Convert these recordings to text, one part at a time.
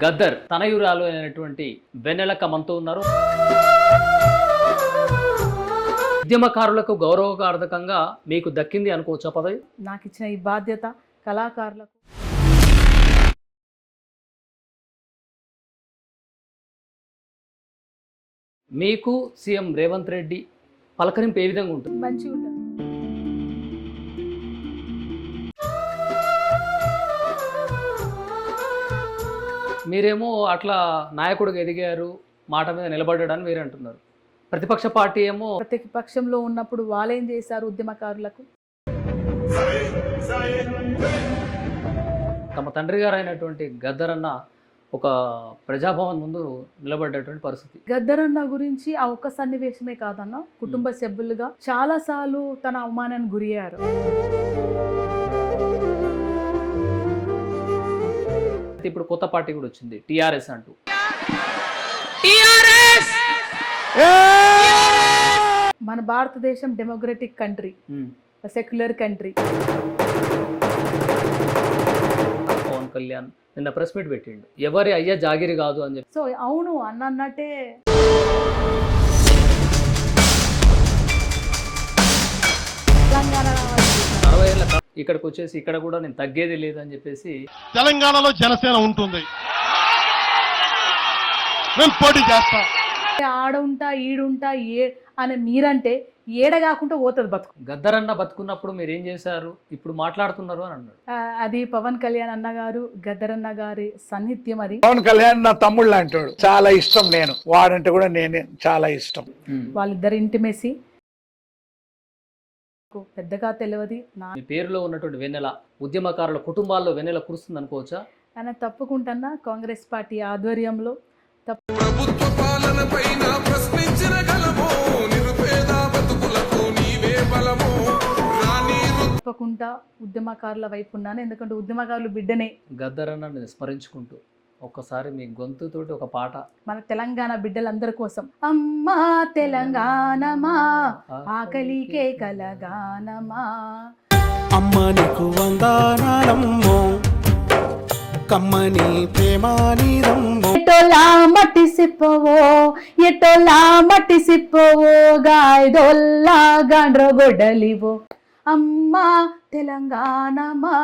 గద్దర్ తనయురాలు అయినటువంటి వెన్నెలక్క మనతో ఉన్నారు. ఉద్యమకారులకు గౌరవకార్థకంగా మీకు దక్కింది అనుకోవచ్చా పదవి? నాకు ఇచ్చిన ఈ బాధ్యత కళాకారులకు మీకు సీఎం రేవంత్ రెడ్డి పలకరింపు ఏ విధంగా ఉంటుంది? మంచిగా ఉంటుంది. మీరేమో అట్లా నాయకుడిగా ఎదిగారు, మాట మీద నిలబడ్డాడని మీరు అంటున్నారు. ప్రతిపక్ష పార్టీ ఏమో ప్రతిపక్షంలో ఉన్నప్పుడు వాళ్ళేం చేశారు ఉద్యమకారులకు? తమ తండ్రి గారు అయినటువంటి గద్దర్ అన్న ఒక ప్రజాభవన్ ముందు నిలబడ్డటువంటి పరిస్థితి. గద్దరన్న గురించి ఆ ఒక్క సన్నివేశమే కాదన్న, కుటుంబ సభ్యులుగా చాలా సార్లు తన అవమానానికి గురయ్యారు. ఇప్పుడు కొత్త పార్టీ కూడా వచ్చింది, టిఆర్ఎస్ అంటూ. మన భారతదేశం democratic country, secular country. Pawan Kalyan నిన్న ప్రెస్ మీట్ పెట్టిండు, ఎవరి అయ్యా జాగిరి కాదు అని చెప్పి. సో అవును అన్నట్టే తెలంగాణ 60 ఏళ్ళ ఇక్కడికి వచ్చేసి ఇక్కడ కూడా నేను తగ్గేది లేదని చెప్పేసి తెలంగాణలో జనసేన ఉంటుంది, మేము పోటీ చేస్తాం. ఆడుంటా ఈడుంటా అని మీరంటే ఏడ కాకుండా పోతుంది బతుకు. గద్దరన్న బతుకున్నప్పుడు మీరు ఏం చేశారు, ఇప్పుడు మాట్లాడుతున్నారు అని అన్నాడు. అది పవన్ కళ్యాణ్ అన్నగారు, గద్దరన్న గారి సాన్నిధ్యం. అది పవన్ కళ్యాణ్ నా తమ్ముళ్ళు అంటాడు, చాలా ఇష్టం. నేను వాడంటే కూడా నేనే చాలా ఇష్టం. వాళ్ళిద్దరి ఇంటిమేసి పెద్దగా తెలియదు. మీ పేరులో ఉన్నటువంటి వెన్నెల ఉద్యమకారుల కుటుంబాల్లో వెన్నెల కురుస్తుంది అనుకోవచ్చా? ఆయన తప్పుకుంటున్నా కాంగ్రెస్ పార్టీ ఆధ్వర్యంలో ప్రభుత్వ పాలన పైన ప్రశ్నించిన గలమో నిరుపేద బతుకులకు నీవే బలమో తప్పకుండా ఉద్యమకారుల వైపు ఉన్నాను. ఎందుకంటే ఉద్యమకారులు బిడ్డనే. గద్దరన్న స్మరించుకుంటూ ఒక్కసారి మీ గొంతుతోటి ఒక పాట. మన తెలంగాణ బిడ్డలందరి కోసం. అమ్మా తెలంగాణమా ఆకలికే కలగానమా, అమ్మ నీకు వందనాలమ్మో, కమ్మని ప్రేమానిదమ్మో. ఎటోలా మట్టి సిప్పవో ఎటోలా మట్టి సిప్పవో గాయదొల్లా గాండ్రో గొడ్డలివో, అమ్మా తెలంగాణమా.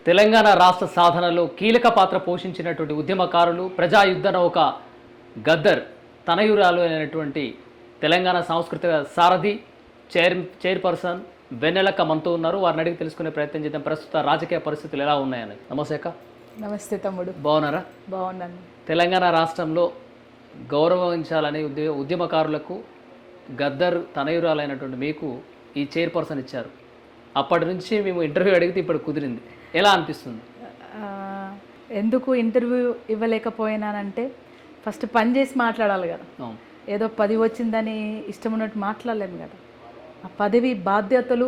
తెలంగాణ రాష్ట్ర సాధనలో కీలక పాత్ర పోషించినటువంటి ఉద్యమకారులు, ప్రజాయుద్ధ నౌక గద్దర్ తనయురాలు అయినటువంటి తెలంగాణ సాంస్కృతిక సారథి చైర్పర్సన్ వెన్నెలక్క మనతో ఉన్నారు. వారిని అడిగి తెలుసుకునే ప్రయత్నం చేద్దాం, ప్రస్తుత రాజకీయ పరిస్థితులు ఎలా ఉన్నాయని. నమస్తే అక్క. నమస్తే తమ్ముడు. బాగున్నారా? బాగున్నాను. తెలంగాణ రాష్ట్రంలో గౌరవించాలని ఉద్యమకారులకు గద్దర్ తనయురాలైనటువంటి మీకు ఈ చైర్పర్సన్ ఇచ్చారు. అప్పటి నుంచి మేము ఇంటర్వ్యూ అడిగితే ఇప్పుడు కుదిరింది, ఎలా అనిపిస్తుంది? ఎందుకు ఇంటర్వ్యూ ఇవ్వలేకపోయినానంటే, ఫస్ట్ పని చేసి మాట్లాడాలి కదా. ఏదో 10 వచ్చిందని ఇష్టం ఉన్నట్టు మాట్లాడలేము కదా. ఆ పదవి బాధ్యతలు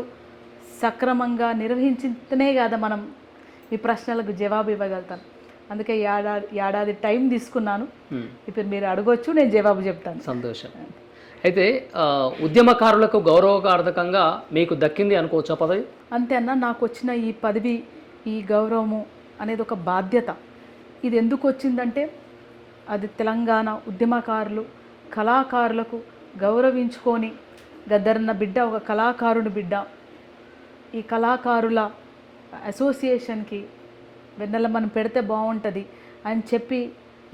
సక్రమంగా నిర్వహించితేనే కదా మనం ఈ ప్రశ్నలకు జవాబు ఇవ్వగలుగుతాను. అందుకే ఏడాది టైం తీసుకున్నాను. ఇప్పుడు మీరు అడగొచ్చు, నేను జవాబు చెప్తాను. సంతోషం. అయితే ఉద్యమకారులకు గౌరవకార్థకంగా మీకు దక్కింది అనుకోవచ్చా పదవి? అంతే అన్న, నాకు వచ్చిన ఈ పదవి, ఈ గౌరవము అనేది ఒక బాధ్యత. ఇది ఎందుకు వచ్చిందంటే, అది తెలంగాణ ఉద్యమకారులు, కళాకారులకు గౌరవించుకొని, గద్దరన్న బిడ్డ ఒక కళాకారుని బిడ్డ, ఈ కళాకారుల అసోసియేషన్కి వెన్నెల మనం పెడితే బాగుంటుంది అని చెప్పి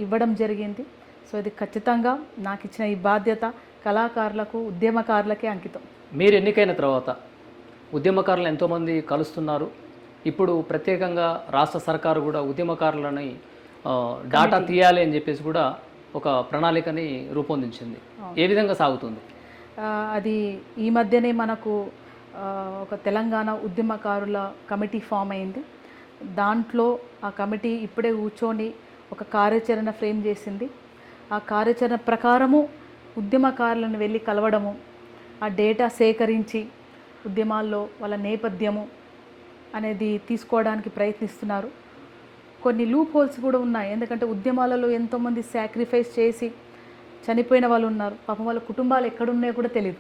ఇవ్వడం జరిగింది. సో ఇది ఖచ్చితంగా నాకు ఇచ్చిన ఈ బాధ్యత కళాకారులకు, ఉద్యమకారులకే అంకితం. మీరు ఎన్నికైన తర్వాత ఉద్యమకారులు ఎంతోమంది కలుస్తున్నారు. ఇప్పుడు ప్రత్యేకంగా రాష్ట్ర సర్కారు కూడా ఉద్యమకారులని డాటా తీయాలి అని చెప్పేసి కూడా ఒక ప్రణాళికని రూపొందించింది. ఏ విధంగా సాగుతుంది అది? ఈ మధ్యనే మనకు ఒక తెలంగాణ ఉద్యమకారుల కమిటీ ఫామ్ అయింది. దాంట్లో ఆ కమిటీ ఇప్పుడే కూర్చొని ఒక కార్యాచరణ ఫ్రేమ్ చేసింది. ఆ కార్యాచరణ ప్రకారము ఉద్యమకారులను వెళ్ళి కలవడము, ఆ డేటా సేకరించి ఉద్యమాల్లో వాళ్ళ నేపథ్యము అనేది తీసుకోవడానికి ప్రయత్నిస్తున్నారు. కొన్ని లూప్ హోల్స్ కూడా ఉన్నాయి. ఎందుకంటే ఉద్యమాలలో ఎంతోమంది సాక్రిఫైస్ చేసి చనిపోయిన వాళ్ళు ఉన్నారు. పాపం వాళ్ళ కుటుంబాలు ఎక్కడున్నాయో కూడా తెలియదు.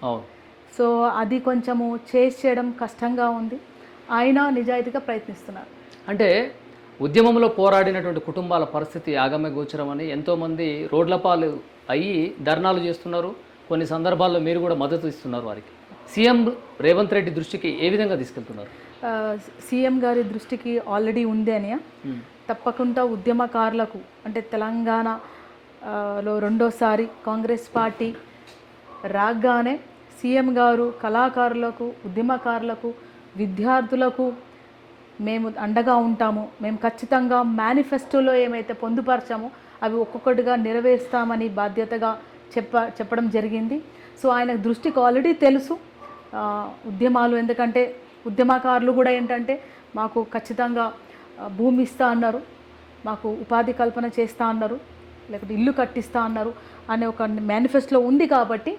సో అది కొంచెము చేయడం కష్టంగా ఉంది. ఆయన నిజాయితీగా ప్రయత్నిస్తున్నారు. అంటే ఉద్యమంలో పోరాడినటువంటి కుటుంబాల పరిస్థితి ఆగమ్య గోచరమని ఎంతోమంది రోడ్లపాలు అయ్యి ధర్నాలు చేస్తున్నారు. కొన్ని సందర్భాల్లో మీరు కూడా మద్దతు ఇస్తున్నారు వారికి. సీఎం రేవంత్ రెడ్డి దృష్టికి ఏ విధంగా తీసుకెళ్తున్నారు? సీఎం గారి దృష్టికి ఆల్రెడీ ఉంది అని తప్పకుండా ఉద్యమకారులకు అంటే తెలంగాణలో రెండోసారి కాంగ్రెస్ పార్టీ రాగానే సీఎం గారు కళాకారులకు, ఉద్యమకారులకు, విద్యార్థులకు మేము అండగా ఉంటాము, మేము ఖచ్చితంగా మేనిఫెస్టోలో ఏమైతే పొందుపరచామో అవి ఒక్కొక్కటిగా నెరవేరుస్తామని బాధ్యతగా చెప్పడం జరిగింది. సో ఆయన దృష్టికి ఆల్రెడీ తెలుసు ఉద్యమాలు, ఎందుకంటే ఉద్యమకారులు కూడా ఏంటంటే మాకు ఖచ్చితంగా భూమి ఇస్తా అన్నారు, మాకు ఉపాధి కల్పన చేస్తా అన్నారు, లేకపోతే ఇల్లు కట్టిస్తా అన్నారు అనే ఒక మేనిఫెస్టోలో ఉంది. కాబట్టి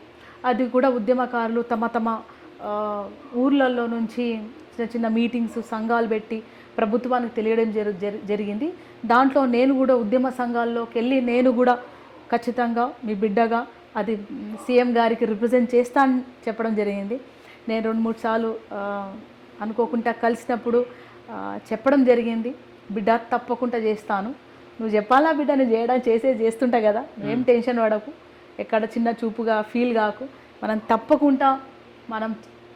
అది కూడా ఉద్యమకారులు తమ తమ ఊర్లలో నుంచి చిన్న చిన్న మీటింగ్స్, సంఘాలు పెట్టి ప్రభుత్వానికి తెలియడం జరిగింది. దాంట్లో నేను కూడా ఉద్యమ సంఘాల్లోకి వెళ్ళి నేను కూడా ఖచ్చితంగా మీ బిడ్డగా అది సీఎం గారికి రిప్రజెంట్ చేస్తా అని చెప్పడం జరిగింది. నేను 2-3 సార్లు అనుకోకుండా కలిసినప్పుడు చెప్పడం జరిగింది, బిడ్డ తప్పకుండా చేస్తాను, నువ్వు చెప్పాలా బిడ్డ, నువ్వు చేస్తుంటా కదా, ఏం టెన్షన్ పడకు, ఎక్కడ చిన్న చూపుగా ఫీల్ కాకు, మనం తప్పకుండా మనం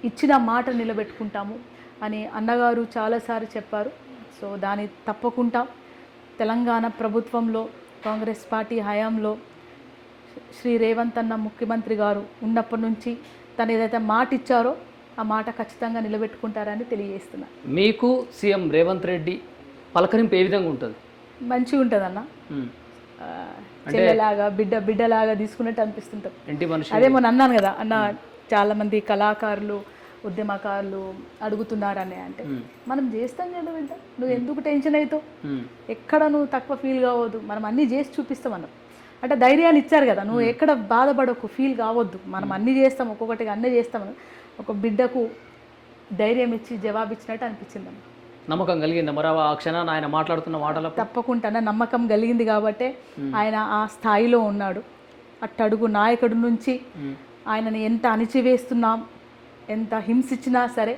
ఇచ్చిన మాట నిలబెట్టుకుంటాము అని అన్నగారు చాలాసార్లు చెప్పారు. సో దాని తప్పకుండా తెలంగాణ ప్రభుత్వంలో కాంగ్రెస్ పార్టీ హయాంలో శ్రీ రేవంత్ అన్న ముఖ్యమంత్రి గారు ఉన్నప్పటి నుంచి తను ఏదైతే మాట ఇచ్చారో ఆ మాట ఖచ్చితంగా నిలబెట్టుకుంటారని తెలియజేస్తున్నారు. మీకు సీఎం రేవంత్ రెడ్డి పలకరింపు ఏ విధంగా ఉంటుంది? మంచిగా ఉంటుంది అన్న, చెల్లెలాగా బిడ్డలాగా తీసుకున్నట్టు అనిపిస్తుంటాం. అదే మొన్న అన్నాను కదా అన్న, చాలామంది కళాకారులు, ఉద్యమకారులు అడుగుతున్నారని, అంటే మనం చేస్తాం కదా బిడ్డ, నువ్వు ఎందుకు టెన్షన్ అవుతావు, ఎక్కడ నువ్వు తక్కువ ఫీల్ కావద్దు, మనం అన్నీ చేసి చూపిస్తాం అన్నాం. అంటే ధైర్యాన్ని ఇచ్చారు కదా, నువ్వు ఎక్కడ బాధపడకు, ఫీల్ కావద్దు, మనం అన్నీ చేస్తాం, ఒక్కొక్కటిగా అన్నీ చేస్తాం. ఒక బిడ్డకు ధైర్యం ఇచ్చి జవాబు ఇచ్చినట్టు అనిపించింది. నమ్మకం కలిగింది మరి ఆ క్షణాన్ని ఆయన మాట్లాడుతున్న మాటల? తప్పకుండా నమ్మకం కలిగింది కాబట్టి ఆయన ఆ స్థాయిలో ఉన్నాడు. అట్టడుగు నాయకుడి నుంచి ఆయనని ఎంత అణిచివేస్తున్నాం, ఎంత హింసించినా సరే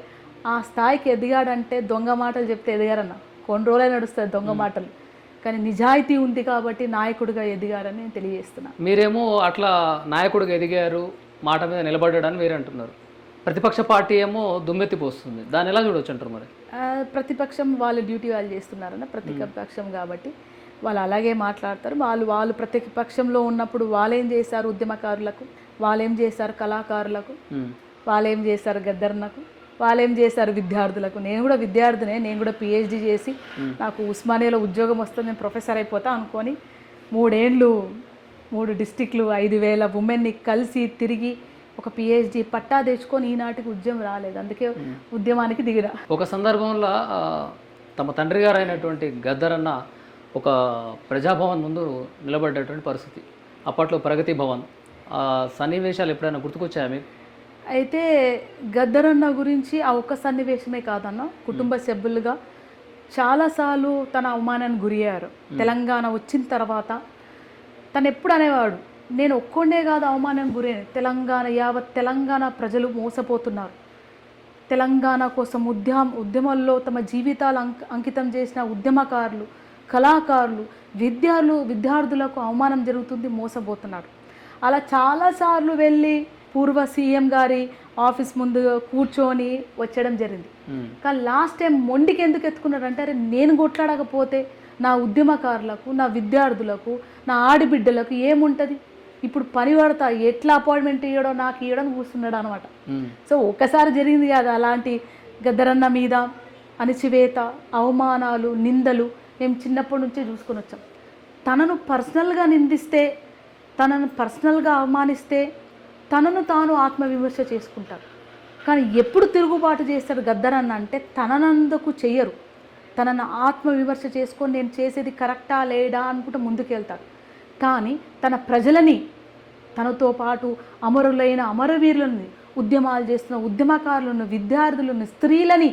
ఆ స్థాయికి ఎదిగాడంటే దొంగ మాటలు చెప్తే ఎదిగారన్న, కొన్ని రోజులే నడుస్తుంది దొంగ మాటలు, కానీ నిజాయితీ ఉంది కాబట్టి నాయకుడిగా ఎదిగారని నేను తెలియజేస్తున్నాను. మీరేమో అట్లా నాయకుడిగా ఎదిగారు, మాట మీద నిలబడ్డాడని మీరు అంటున్నారు. ప్రతిపక్ష పార్టీ ఏమో దుమ్మెత్తిపోస్తుంది, దాన్ని ఎలా చూడవచ్చు అంటారు మరి? ప్రతిపక్షం వాళ్ళ డ్యూటీ వాళ్ళు చేస్తున్నారన్న, ప్రతిపక్షం కాబట్టి వాళ్ళు అలాగే మాట్లాడతారు. వాళ్ళు ప్రతిపక్షంలో ఉన్నప్పుడు వాళ్ళేం చేశారు ఉద్యమకారులకు, వాళ్ళేం చేశారు కళాకారులకు, వాళ్ళేం చేశారు గద్దర్నకు, వాళ్ళేం చేశారు విద్యార్థులకు. నేను కూడా విద్యార్థినే, నేను కూడా PhD చేసి నాకు ఉస్మానియాలో ఉద్యోగం వస్తుంది, నేను ప్రొఫెసర్ అయిపోతా అనుకొని 3 ఏళ్ళు 3 డిస్టిక్లు 5,000 ఉమెన్ని కలిసి తిరిగి ఒక PhD పట్టా తెచ్చుకొని ఈనాటికి ఉద్యమం రాలేదు, అందుకే ఉద్యమానికి దిగిరా. ఒక సందర్భంలో తమ తండ్రి గారు అయినటువంటి గద్దరన్న ఒక ప్రజాభవన్ ముందు నిలబడ్డటువంటి పరిస్థితి, అప్పట్లో ప్రగతి భవన్, సన్నివేశాలు ఎప్పుడైనా గుర్తుకొచ్చాయా మీకు? అయితే గద్దరన్న గురించి ఆ ఒక్క సన్నివేశమే కాదన్న, కుటుంబ సభ్యులుగా చాలాసార్లు తన అవమానానికి గురయ్యారు. తెలంగాణ వచ్చిన తర్వాత తను ఎప్పుడు అనేవాడు, నేను ఒక్కొండే కాదు అవమానానికి గురైన, యావత్ తెలంగాణ ప్రజలు మోసపోతున్నారు, తెలంగాణ కోసం ఉద్యమంలో తమ జీవితాలు అంకితం చేసిన ఉద్యమకారులు, కళాకారులు, విద్యార్థులకు అవమానం జరుగుతుంది, మోసపోతున్నారు. అలా చాలాసార్లు వెళ్ళి పూర్వ సీఎం గారి ఆఫీస్ ముందు కూర్చొని వచ్చడం జరిగింది. కానీ లాస్ట్ టైం మొండికి ఎందుకు ఎత్తుకున్నారంటే, అరే నేను కొట్లాడకపోతే నా ఉద్యమకారులకు, నా విద్యార్థులకు, నా ఆడిబిడ్డలకు ఏముంటుంది, ఇప్పుడు పని పడతా, ఎట్లా అపాయింట్మెంట్ ఇవ్వడం నాకు ఇవ్వడం కూర్చున్నాడు అనమాట. సో ఒక్కసారి జరిగింది కాదు అలాంటి గద్దరన్న మీద అణిచివేత, అవమానాలు, నిందలు మేము చిన్నప్పటి నుంచే చూసుకొని వచ్చాం. తనను పర్సనల్గా నిందిస్తే, తనను పర్సనల్గా అవమానిస్తే తనను తాను ఆత్మవిమర్శ చేసుకుంటారు. కానీ ఎప్పుడు తిరుగుబాటు చేస్తాడు గద్దరన్న అంటే తననందుకు చెయ్యరు, తనను ఆత్మవిమర్శ చేసుకొని నేను చేసేది కరెక్టా లేడా అనుకుంటూ ముందుకెళ్తారు. కానీ తన ప్రజలని, తనతో పాటు అమరులైన అమరవీరులను, ఉద్యమాలు చేస్తున్న ఉద్యమకారులను, విద్యార్థులను, స్త్రీలని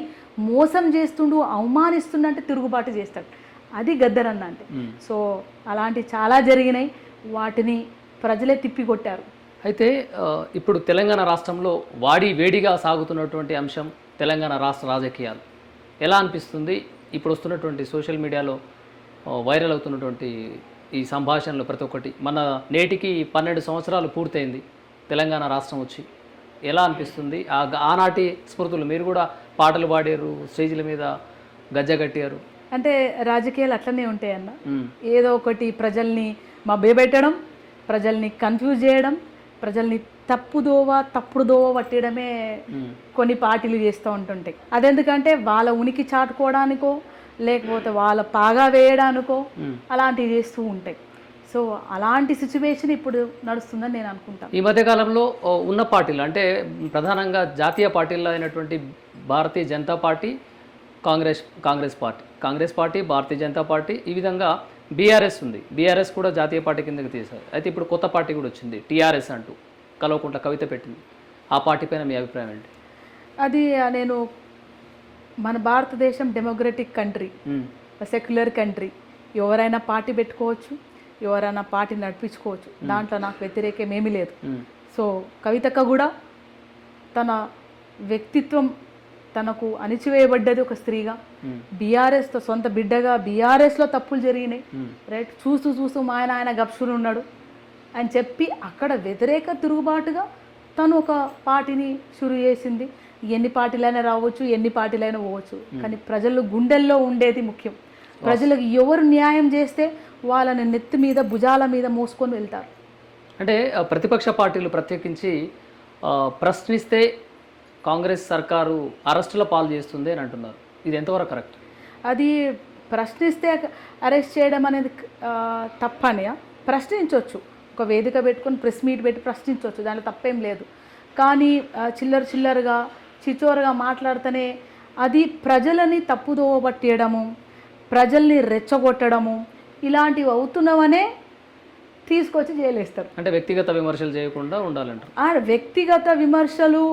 మోసం చేస్తుండు, అవమానిస్తుండంటే తిరుగుబాటు చేస్తాడు. అది గద్దరన్న అంటే. సో అలాంటి చాలా జరిగినాయి, వాటిని ప్రజలే తిప్పికొట్టారు. అయితే ఇప్పుడు తెలంగాణ రాష్ట్రంలో వేడిగా సాగుతున్నటువంటి అంశం తెలంగాణ రాష్ట్ర రాజకీయాలు ఎలా అనిపిస్తుంది? ఇప్పుడు వస్తున్నటువంటి సోషల్ మీడియాలో వైరల్ అవుతున్నటువంటి ఈ సంభాషణలు ప్రతి ఒక్కటి మన నేటికి 12 సంవత్సరాలు పూర్తయింది తెలంగాణ రాష్ట్రం వచ్చి. ఎలా అనిపిస్తుంది ఆనాటి స్మృతులు? మీరు కూడా పాటలు పాడారు, స్టేజ్ల మీద గజ్జగట్టారు. అంటే రాజకీయాలు అట్లనే ఉంటాయన్న. ఏదో ఒకటి ప్రజల్ని మభ్యపెట్టడం, ప్రజల్ని కన్ఫ్యూజ్ చేయడం, ప్రజల్ని తప్పుడు దోవ పట్టడమే కొన్ని పార్టీలు చేస్తూ ఉంటుంటాయి. అదెందుకంటే వాళ్ళ ఉనికి చాటుకోవడానికో లేకపోతే వాళ్ళ పాగా వేయడానికో అలాంటివి చేస్తూ ఉంటాయి. సో అలాంటి సిచ్యువేషన్ ఇప్పుడు నడుస్తుందని నేను అనుకుంటాను. ఈ మధ్యకాలంలో ఉన్న పార్టీలు అంటే ప్రధానంగా జాతీయ పార్టీల్లో అయినటువంటి Bharatiya Janata party, Congress party, Bharatiya Janata party, ఈ విధంగా బీఆర్ఎస్ ఉంది. బీఆర్ఎస్ కూడా జాతీయ పార్టీ కిందకి తీశారు. అయితే ఇప్పుడు కొత్త పార్టీ కూడా వచ్చింది, టీఆర్ఎస్ అంటూ కల్వకుంట్ల కవిత పెట్టింది. ఆ పార్టీ పైన మీ అభిప్రాయం ఏంటి? అది నేను మన భారతదేశం డెమోక్రటిక్ కంట్రీ, సెక్యులర్ కంట్రీ. ఎవరైనా పార్టీ పెట్టుకోవచ్చు, ఎవరైనా పార్టీ నడిపించుకోవచ్చు. దాంట్లో నాకు వ్యతిరేకం ఏమీ లేదు. సో కవితక్క కూడా తన వ్యక్తిత్వం, తనకు అణిచివేయబడ్డది ఒక స్త్రీగా, బీఆర్ఎస్తో సొంత బిడ్డగా బీఆర్ఎస్లో తప్పులు జరిగినాయి, రైట్, చూస్తూ మా ఆయన గప్సులు ఉన్నాడు అని చెప్పి అక్కడ వ్యతిరేక తిరుగుబాటుగా తను ఒక పార్టీని షురు చేసింది. ఎన్ని పార్టీలైనా రావచ్చు, ఎన్ని పార్టీలైనా పోవచ్చు, కానీ ప్రజలు గుండెల్లో ఉండేది ముఖ్యం. ప్రజలకు ఎవరు న్యాయం చేస్తే వాళ్ళని నెత్తి మీద భుజాల మీద మోసుకొని వెళ్తారు. అంటే ప్రతిపక్ష పార్టీలు ప్రత్యేకించి ప్రశ్నిస్తే కాంగ్రెస్ సర్కారు అరెస్టుల పాలు చేస్తుంది అని అంటున్నారు. ఇది ఎంతవరకు కరెక్ట్? అది ప్రశ్నిస్తే అరెస్ట్ చేయడం అనేది తప్పనియా? ప్రశ్నించవచ్చు, ఒక వేదిక పెట్టుకొని ప్రెస్ మీట్ పెట్టి ప్రశ్నించవచ్చు, దాంట్లో తప్పేం లేదు. కానీ చిల్లరగా చిచోరగా మాట్లాడితేనే అది ప్రజలని తప్పుదోవ పట్టేయడము, ప్రజల్ని రెచ్చగొట్టడము ఇలాంటివి అవుతున్నవనే తీసుకొచ్చి జైలేస్తారు. అంటే వ్యక్తిగత విమర్శలు చేయకుండా ఉండాలంటారు. వ్యక్తిగత విమర్శలు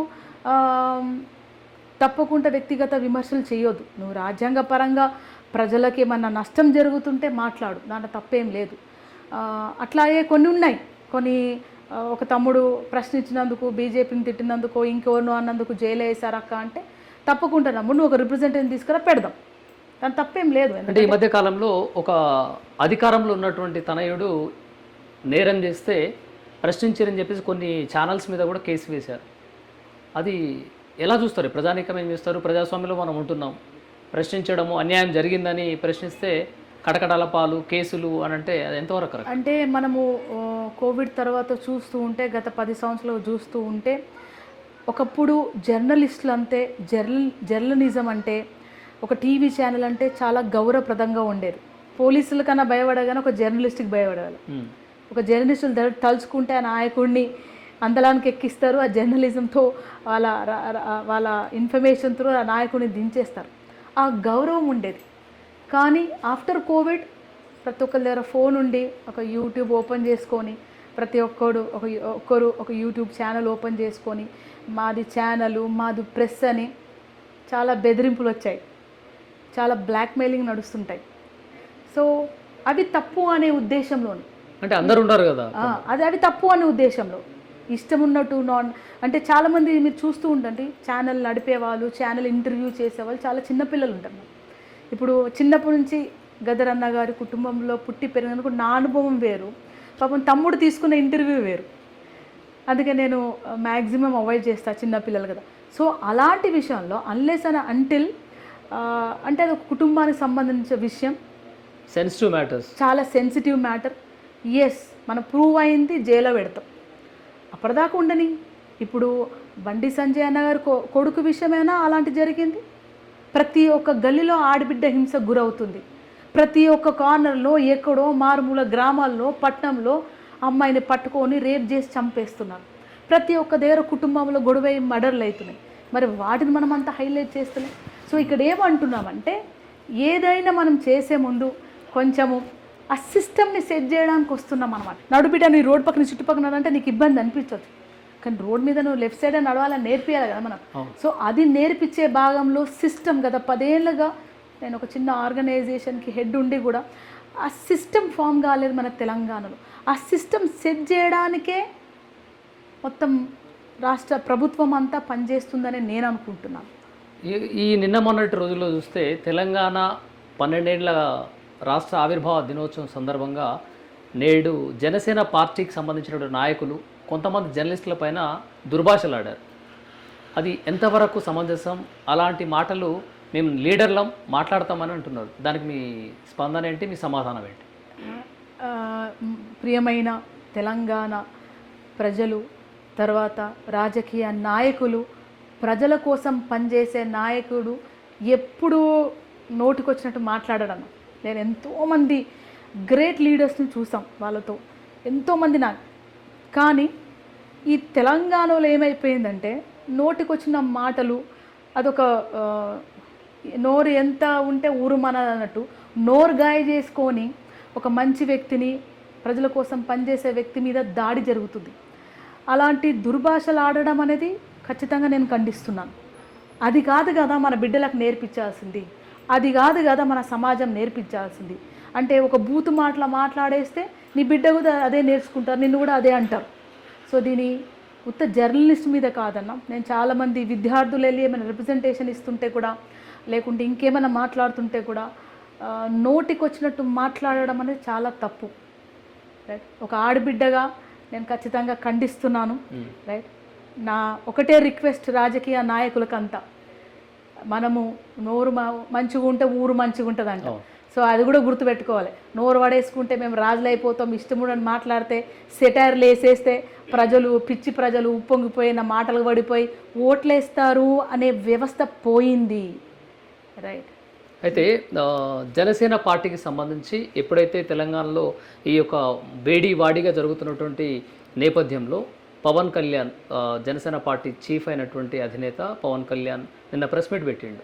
తప్పకుండా వ్యక్తిగత విమర్శలు చేయొద్దు. నువ్వు రాజ్యాంగపరంగా ప్రజలకి ఏమన్నా నష్టం జరుగుతుంటే మాట్లాడు, దాంట్లో తప్పేం లేదు. అట్లాగే కొన్ని ఉన్నాయి, కొన్ని ఒక తమ్ముడు ప్రశ్నించినందుకు, బీజేపీని తిట్టినందుకు, ఇంకెవరినో అన్నందుకు జైలు వేసారక్క అంటే తప్పకుండా నువ్వు ఒక రిప్రజెంటేటివ్ తీసుకురా పెడదాం, దాని తప్పేం లేదు. అంటే ఈ మధ్య కాలంలో ఒక అధికారంలో ఉన్నటువంటి తనయుడు నేరం చేస్తే ప్రశ్నించారని చెప్పేసి కొన్ని ఛానల్స్ మీద కూడా కేసు వేశారు. అది ఎలా చూస్తారు? ప్రజానీకం ఏం చేస్తారు? ప్రజాస్వామ్యంలో మనం ఉంటున్నాం, ప్రశ్నించడము, అన్యాయం జరిగిందని ప్రశ్నిస్తే కటకటాల పాలు, కేసులు అని అంటే అది ఎంతవరకు కరెక్ట్? అంటే మనము కోవిడ్ తర్వాత చూస్తూ ఉంటే, గత 10 సంవత్సరాలు చూస్తూ ఉంటే, ఒకప్పుడు జర్నలిస్టులు అంతే, జర్నలిజం అంటే, ఒక టీవీ ఛానల్ అంటే చాలా గౌరవప్రదంగా ఉండేది. పోలీసుల కన్నా భయపడగానే ఒక జర్నలిస్ట్కి భయపడేవాళ్ళు. ఒక జర్నలిస్టులు తలుచుకుంటే ఆ నాయకుడిని అందలానికి ఎక్కిస్తారు, ఆ జర్నలిజంతో వాళ్ళ ఇన్ఫర్మేషన్తో ఆ నాయకుడిని దించేస్తారు. ఆ గౌరవం ఉండేది. కానీ ఆఫ్టర్ కోవిడ్ ప్రతి ఒక్కరి దగ్గర ఫోన్ ఉండి ఒక యూట్యూబ్ ఓపెన్ చేసుకొని, ప్రతి ఒక్కరు ఒక యూట్యూబ్ ఛానల్ ఓపెన్ చేసుకొని, మాది ఛానల్, మాది ప్రెస్ అని చాలా బెదిరింపులు వచ్చాయి, చాలా బ్లాక్మెయిలింగ్ నడుస్తుంటాయి. సో అవి తప్పు అనే ఉద్దేశంలోని, అంటే అందరు ఉంటారు కదా, అవి తప్పు అనే ఉద్దేశంలో ఇష్టం ఉన్నట్టు అంటే చాలామంది మీరు చూస్తూ ఉండండి, ఛానల్ నడిపేవాళ్ళు, ఛానల్ ఇంటర్వ్యూ చేసేవాళ్ళు చాలా చిన్నపిల్లలు ఉంటారు. ఇప్పుడు చిన్నప్పటి నుంచి గదర్ అన్న గారి కుటుంబంలో పుట్టి పెరిగినందుకు నా అనుభవం వేరు, పాపం తమ్ముడు తీసుకున్న ఇంటర్వ్యూ వేరు. అందుకే నేను మ్యాక్సిమం అవాయిడ్ చేస్తాను చిన్నపిల్లలు కదా. సో అలాంటి విషయంలో అన్లెస్ అండ్ అంటిల్ అంటే అది ఒక కుటుంబానికి సంబంధించిన విషయం, సెన్సిటివ్ మ్యాటర్స్, చాలా సెన్సిటివ్ మ్యాటర్. ఎస్, మనం ప్రూవ్ అయింది జైల్లో పెడతాం, అప్పటిదాకా ఉండని. ఇప్పుడు బండి సంజయ్ అన్న గారి కొడుకు విషయమైనా అలాంటి జరిగింది. ప్రతి ఒక్క గల్లీలో ఆడబిడ్డ హింసకు గురవుతుంది. ప్రతి ఒక్క కార్నర్లో, ఎక్కడో మారుమూల గ్రామాల్లో, పట్టణంలో అమ్మాయిని పట్టుకొని రేప్ చేసి చంపేస్తున్నారు. ప్రతి ఒక్క దగ్గర కుటుంబంలో గొడవ మర్డర్లు అవుతున్నాయి. మరి వాటిని మనం అంతా హైలైట్ చేస్తున్నాం. సో ఇక్కడ ఏమంటున్నామంటే, ఏదైనా మనం చేసే ముందు కొంచెము ఆ సిస్టమ్ని సెట్ చేయడానికి వస్తున్నాం అన్నమాట. నడుబిడ్డ నీ రోడ్ పక్కన చుట్టుపక్కల అంటే నీకు ఇబ్బంది అనిపించవచ్చు, కానీ రోడ్ మీద నువ్వు లెఫ్ట్ సైడ్ నడవాలని నేర్పియాలి కదా మనం. సో అది నేర్పించే భాగంలో సిస్టమ్ గత 10 ఏళ్ళుగా నేను ఒక చిన్న ఆర్గనైజేషన్కి హెడ్ ఉండి కూడా ఆ సిస్టమ్ ఫామ్ కాలేదు మన తెలంగాణలో. ఆ సిస్టమ్ సెట్ చేయడానికే మొత్తం రాష్ట్ర ప్రభుత్వం అంతా పనిచేస్తుందని నేను అనుకుంటున్నాను. ఈ నిన్న మొన్నటి రోజుల్లో చూస్తే తెలంగాణ 12 ఏళ్ల రాష్ట్ర ఆవిర్భావ దినోత్సవం సందర్భంగా నేడు జనసేన పార్టీకి సంబంధించిన నాయకులు కొంతమంది జర్నలిస్టుల పైన దుర్భాషలాడారు. అది ఎంతవరకు సమంజసం? అలాంటి మాటలు మేము లీడర్లం మాట్లాడతామని అంటున్నారు. దానికి మీ స్పందన ఏంటి, మీ సమాధానం ఏంటి? ప్రియమైన తెలంగాణ ప్రజలు, తర్వాత రాజకీయ నాయకులు, ప్రజల కోసం పనిచేసే నాయకుడు ఎప్పుడూ నోటికొచ్చినట్టు మాట్లాడడం. నేను ఎంతోమంది గ్రేట్ లీడర్స్ని చూసాం, వాళ్ళతో ఎంతోమంది కానీ ఈ తెలంగాణలో ఏమైపోయిందంటే నోటికొచ్చిన మాటలు అదొక నోరు ఎంత ఉంటే ఊరు మన అన్నట్టు నోరు గాయ చేసుకొని ఒక మంచి వ్యక్తిని, ప్రజల కోసం పనిచేసే వ్యక్తి మీద దాడి జరుగుతుంది. అలాంటి దుర్భాషలు ఆడడం అనేది ఖచ్చితంగా నేను ఖండిస్తున్నాను. అది కాదు కదా మన బిడ్డలకు నేర్పించాల్సింది, అది కాదు కదా మన సమాజం నేర్పించాల్సింది. అంటే ఒక బూతు మాట్లాడేస్తే నీ బిడ్డ కూడా అదే నేర్చుకుంటారు, నిన్ను కూడా అదే అంటారు. సో దీని ఉత్త జర్నలిస్ట్ మీద కాదన్నా, నేను చాలామంది విద్యార్థులు వెళ్ళి ఏమైనా రిప్రజెంటేషన్ ఇస్తుంటే కూడా, లేకుంటే ఇంకేమైనా మాట్లాడుతుంటే కూడా నోటికి వచ్చినట్టు మాట్లాడడం అనేది చాలా తప్పు. రైట్, ఒక ఆడబిడ్డగా నేను ఖచ్చితంగా ఖండిస్తున్నాను. రైట్, నా ఒకటే రిక్వెస్ట్ రాజకీయ నాయకులకంతా, మనము నోరు మంచిగా ఉంటే ఊరు మంచిగా ఉంటుంది అంట. సో అది కూడా గుర్తుపెట్టుకోవాలి. నోరు పడేసుకుంటే మేము రాజులు అయిపోతాం, ఇష్టముడని మాట్లాడితే, సెటైర్లు వేసేస్తే ప్రజలు, పిచ్చి ప్రజలు ఉప్పొంగిపోయిన మాటలు పడిపోయి ఓట్లేస్తారు అనే వ్యవస్థ పోయింది. రైట్. అయితే జనసేన పార్టీకి సంబంధించి ఎప్పుడైతే తెలంగాణలో ఈ యొక్క వేడివాడిగా జరుగుతున్నటువంటి నేపథ్యంలో పవన్ కళ్యాణ్, జనసేన పార్టీ చీఫ్ అయినటువంటి అధినేత పవన్ కళ్యాణ్ నిన్న ప్రెస్ మీట్ పెట్టిండు.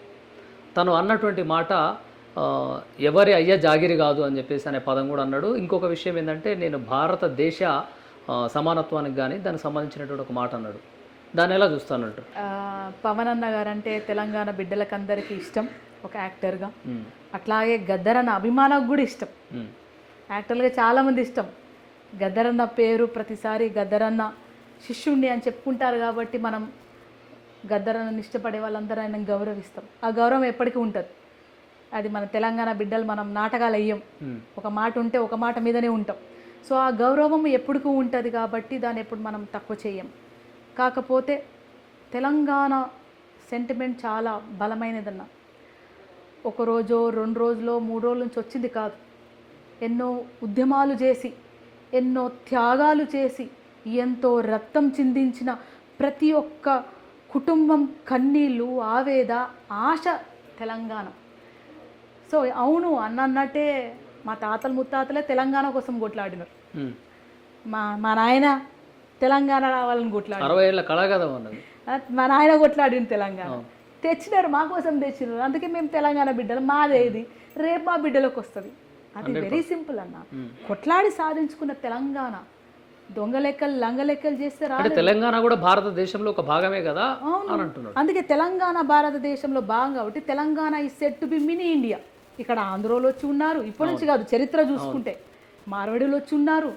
తను అన్నటువంటి మాట ఎవరి అయ్యా జాగిరి కాదు అని చెప్పేసి అనే పదం కూడా అన్నాడు. ఇంకొక విషయం ఏంటంటే, నేను భారతదేశ సమానత్వానికి కానీ దానికి సంబంధించినటువంటి ఒక మాట అన్నాడు. దాన్ని ఎలా చూస్తానంటారు? పవన్ అన్న గారు అంటే తెలంగాణ బిడ్డలకందరికీ ఇష్టం ఒక యాక్టర్గా. అట్లాగే గద్దరన్న అభిమానం కూడా ఇష్టం, యాక్టర్లుగా చాలామంది ఇష్టం. గద్దరన్న పేరు ప్రతిసారి గద్దరన్న శిష్యుణ్ణి అని చెప్పుకుంటారు కాబట్టి మనం గద్దరన్నని ఇష్టపడే వాళ్ళందరూ ఆయన గౌరవిస్తాం. ఆ గౌరవం ఎప్పటికీ ఉంటుంది. అది మన తెలంగాణ బిడ్డలు, మనం నాటకాలు అయ్యాం, ఒక మాట ఉంటే ఒక మాట మీదనే ఉంటాం. సో ఆ గౌరవం ఎప్పటికూ ఉంటుంది కాబట్టి దాన్ని ఎప్పుడు మనం తక్కువ చేయం. కాకపోతే తెలంగాణ సెంటిమెంట్ చాలా బలమైనదన్న. ఒక రోజో 2 రోజులో 3 రోజుల నుంచి వచ్చింది కాదు. ఎన్నో ఉద్యమాలు చేసి, ఎన్నో త్యాగాలు చేసి, ఎంతో రక్తం చిందించిన ప్రతి ఒక్క కుటుంబం కన్నీళ్ళు, ఆవేద, ఆశ తెలంగాణ. సో అవును అన్నట్టే మా తాతలు ముత్తాతలే తెలంగాణ కోసం కొట్లాడినారు. మా నాయన తెలంగాణ రావాలని కొట్లాడు, 60 ఏళ్ళ కళ కదా ఉన్నది. మా నాయన కొట్లాడిన తెలంగాణ తెచ్చినారు, మా కోసం తెచ్చినారు. అందుకే మేము తెలంగాణ బిడ్డలు, మాదేది రేపు మా బిడ్డలకు వస్తుంది. అది వెరీ సింపుల్ అన్న. కొట్లాడి సాధించుకున్న తెలంగాణ దొంగ లెక్కలు, లంగ లెక్కలు చేస్తే రాదు. తెలంగాణ కూడా భారతదేశంలో ఒక భాగమే కదా అని అంటున్నారు. అందుకే తెలంగాణ భారతదేశంలో భాగం కాబట్టి తెలంగాణ ఈ set to be mini India. ఇక్కడ ఆంధ్రోలు వచ్చి ఉన్నారు, ఇప్పటి నుంచి కాదు, చరిత్ర చూసుకుంటే మార్వాడీలు వచ్చి ఉన్నారు,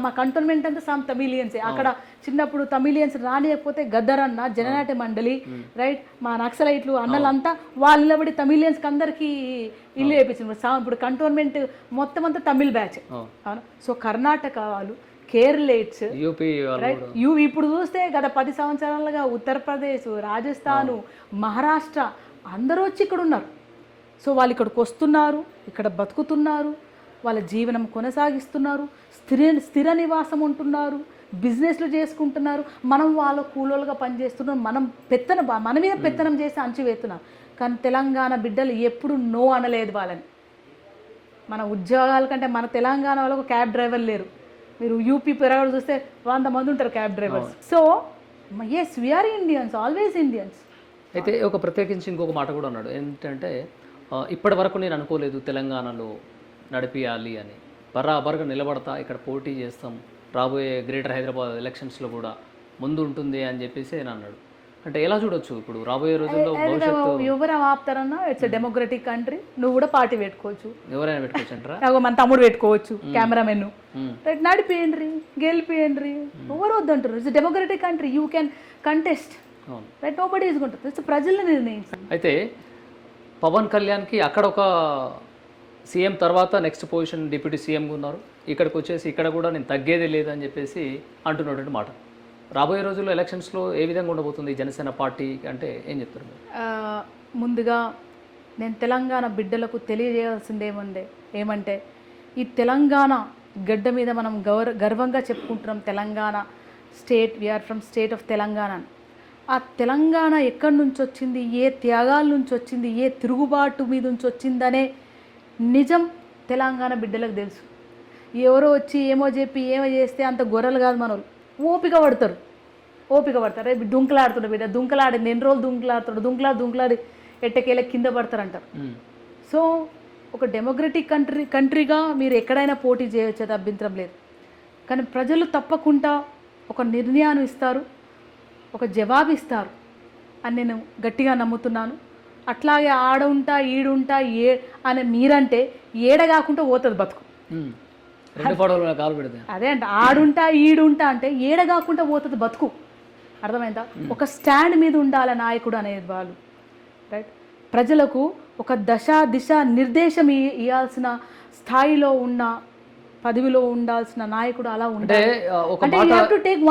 మా కంటోన్మెంట్ అంతా సమ్ తమిలియన్సే. అక్కడ చిన్నప్పుడు తమిలియన్స్ రానియకపోతే గద్దరన్న, జననాట్య మండలి, రైట్, మా నక్సలైట్లు అన్నలంతా వాళ్ళు నిలబడి తమిలియన్స్కి అందరికీ ఇల్లు వేయించారు. ఇప్పుడు కంటోన్మెంట్ మొత్తం అంతా తమిళ్ బ్యాచ్. అవును. సో కర్ణాటక వాళ్ళు, కేరళేట్స్, రైట్, ఇప్పుడు చూస్తే గత 10 సంవత్సరాలుగా ఉత్తరప్రదేశ్, రాజస్థాను, మహారాష్ట్ర అందరూ వచ్చి ఇక్కడ ఉన్నారు. సో వాళ్ళు ఇక్కడికి వస్తున్నారు, ఇక్కడ బతుకుతున్నారు, వాళ్ళ జీవనం కొనసాగిస్తున్నారు, స్థిర నివాసం ఉంటున్నారు, బిజినెస్లు చేసుకుంటున్నారు. మనం వాళ్ళ కూలోలుగా పనిచేస్తున్నాం, మన మీద పెత్తనం చేసి అంచివేస్తున్నాం. కానీ తెలంగాణ బిడ్డలు ఎప్పుడు నో అనలేదు వాళ్ళని. మన ఉద్యోగాల కంటే మన తెలంగాణ వాళ్ళకు క్యాబ్ డ్రైవర్ లేరు. మీరు యూపీ పెరగడు చూస్తే 100 మంది ఉంటారు cab drivers. So yes, we are Indians, always Indians. అయితే ఒక ప్రత్యేకించి ఇంకొక మాట కూడా అన్నాడు. ఏంటంటే, ఇప్పటి వరకు నేను అనుకోలేదు తెలంగాణలో నడిపియాలి అని, బరాబర్గా నిలబడతా, ఇక్కడ పోటీ చేస్తాం, రాబోయే గ్రేటర్ హైదరాబాద్ ఎలక్షన్స్లో కూడా ముందు ఉంటుంది అని చెప్పేసి ఆయన అన్నాడు. అంటే ఎలా చూడొచ్చు ఇప్పుడు రాబోయే రోజుల్లో భవిష్యత్తు? ఎవరు ఆపుతారన్నా, ఇట్స్ డెమోక్రటిక్ కంట్రీ. నువ్వు కూడా పార్టీ పెట్టుకోవచ్చు, ఎవరైనా పెట్టుకోవచ్చు అంటారా? మన తమ్ముడు పెట్టుకోవచ్చు, కెమెరామెన్, నడిపియండ్రి, గెలిపియండ్రి, ఎవరు వద్దంటారు. It's democratic country, you can contest. అవును. Right, nobody is going to, ప్రజలు నిర్ణయించారు. అయితే పవన్ కళ్యాణ్కి అక్కడ ఒక సీఎం తర్వాత నెక్స్ట్ పొజిషన్ డిప్యూటీ సీఎంగా ఉన్నారు, ఇక్కడికి వచ్చేసి ఇక్కడ కూడా నేను తగ్గేదే లేదని చెప్పేసి అంటున్నటువంటి మాట. రాబోయే రోజుల్లో ఎలక్షన్స్లో ఏ విధంగా ఉండబోతుంది జనసేన పార్టీ అంటే ఏం చెప్తారు మీరు? ముందుగా నేను తెలంగాణ బిడ్డలకు తెలియజేయాల్సింది ఏమంటే ఈ తెలంగాణ గడ్డ మీద మనం గర్వంగా చెప్పుకుంటున్నాం Telangana state, we are from state of Telangana. ఆ తెలంగాణ ఎక్కడి నుంచి వచ్చింది, ఏ త్యాగాల నుంచి వచ్చింది, ఏ తిరుగుబాటు మీద నుంచి వచ్చిందనే నిజం తెలంగాణ బిడ్డలకు తెలుసు. ఎవరో వచ్చి ఏమో చెప్పి ఏమో చేస్తే అంత గొర్రెలు కాదు మన వాళ్ళు. ఓపిక పడతారు. రేపు దుంకలాడుతుండే బిడ్డ, దుంకలాడింది ఎన్ని రోజులు దుంకలాడి ఎట్టకేళ్ళ కింద పడతారంటారు. సో ఒక డెమోక్రటిక్ కంట్రీగా మీరు ఎక్కడైనా పోటీ చేయవచ్చు, అది అభ్యంతరం లేదు. కానీ ప్రజలు తప్పకుండా ఒక నిర్ణయాన్ని ఇస్తారు, ఒక జవాబు ఇస్తారు అని నేను గట్టిగా నమ్ముతున్నాను. అట్లాగే ఆడుంటా ఈడుంటా అని మీరంటే ఏడ కాకుండా పోతుంది బతుకు. అదే అంటే ఆడుంటా ఈడుంటా అంటే ఏడ కాకుండా పోతుంది బతుకు. అర్థమైందా? ఒక స్టాండ్ మీద ఉండాల నాయకుడు అనేది వాళ్ళు. రైట్, ప్రజలకు ఒక దిశ నిర్దేశం ఇవ్వాల్సిన స్థాయిలో ఉన్న పదవిలో ఉండాల్సిన నాయకుడు అలా ఉండాలి. అంటే you have to take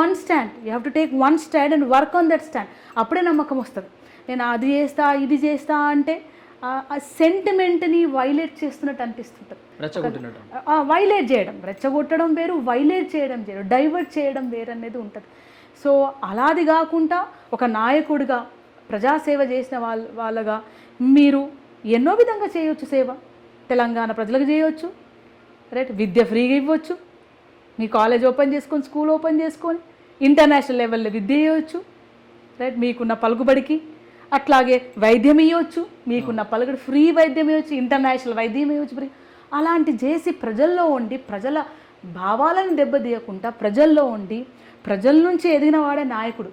one stand and work on that stand. అప్పుడే నమ్మకం వస్తుంది. నేను అది చేస్తా ఇది చేస్తా అంటే ఆ సెంటిమెంట్ని వైలేట్ చేస్తున్నట్టు అనిపిస్తుంటుంది. వైలేట్ చేయడం, రెచ్చగొట్టడం వేరు, వైలేట్ చేయడం వేరు, డైవర్ట్ చేయడం వేరు అనేది ఉంటుంది. సో అలాది కాకుండా ఒక నాయకుడిగా ప్రజాసేవ చేసిన వాళ్ళగా మీరు ఎన్నో విధంగా చేయవచ్చు సేవ. తెలంగాణ ప్రజలకు చేయవచ్చు, రైట్, విద్య ఫ్రీగా ఇవ్వచ్చు, మీ కాలేజ్ ఓపెన్ చేసుకొని స్కూల్ ఓపెన్ చేసుకొని ఇంటర్నేషనల్ లెవెల్లో విద్య ఇవ్వచ్చు, రైట్, మీకున్న పలుకుబడికి. అట్లాగే వైద్యం ఇవ్వచ్చు, మీకున్న పలుకుబడి ఫ్రీ వైద్యం ఇవ్వచ్చు, ఇంటర్నేషనల్ వైద్యం ఇవ్వచ్చు ఫ్రీ. అలాంటి చేసి ప్రజల్లో ఉండి ప్రజల భావాలను దెబ్బతీయకుండా ప్రజల్లో ఉండి ప్రజల నుంచి ఎదిగిన వాడే నాయకుడు.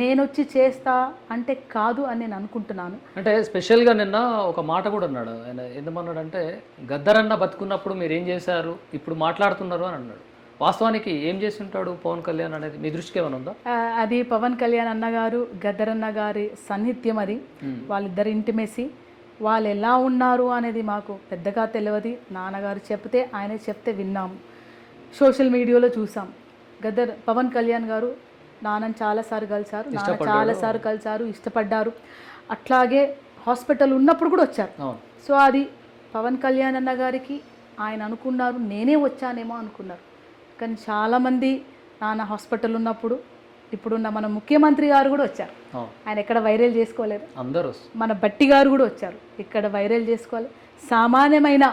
నేను వచ్చి చేస్తా అంటే కాదు అని నేను అనుకుంటున్నాను. అంటే స్పెషల్గా నిన్న ఒక మాట కూడా అన్నాడు ఆయన. ఎందుమన్నాడంటే గద్దరన్న బతుకున్నప్పుడు మీరు ఏం చేశారు, ఇప్పుడు మాట్లాడుతున్నారు అని అన్నాడు. వాస్తవానికి ఏం చేసి ఉంటాడు పవన్ కళ్యాణ్ అనేది మీ దృష్టికి ఏమైనా ఉందా? అది పవన్ కళ్యాణ్ అన్నగారు గద్దరన్న గారి సాన్నిధ్యం, అది వాళ్ళిద్దరి ఇంటిమేసి. వాళ్ళు ఎలా ఉన్నారు అనేది మాకు పెద్దగా తెలియదు. నాన్నగారు చెప్తే ఆయనే చెప్తే విన్నాము, సోషల్ మీడియాలో చూసాం. పవన్ కళ్యాణ్ గారు నాన్నని చాలాసార్లు కలిశారు, చాలాసార్లు కలిశారు, ఇష్టపడ్డారు. అట్లాగే హాస్పిటల్ ఉన్నప్పుడు కూడా వచ్చారు. సో అది పవన్ కళ్యాణ్ అన్న గారికి ఆయన అనుకున్నారు నేనే వచ్చానేమో అనుకున్నారు. కానీ చాలామంది నాన్న హాస్పిటల్ ఉన్నప్పుడు ఇప్పుడున్న మన ముఖ్యమంత్రి గారు కూడా వచ్చారు, ఆయన ఎక్కడ వైరల్ చేసుకోలేదు. అందరూ మన బట్టి గారు కూడా వచ్చారు, ఇక్కడ వైరల్ చేసుకోవాలి. సామాన్యమైన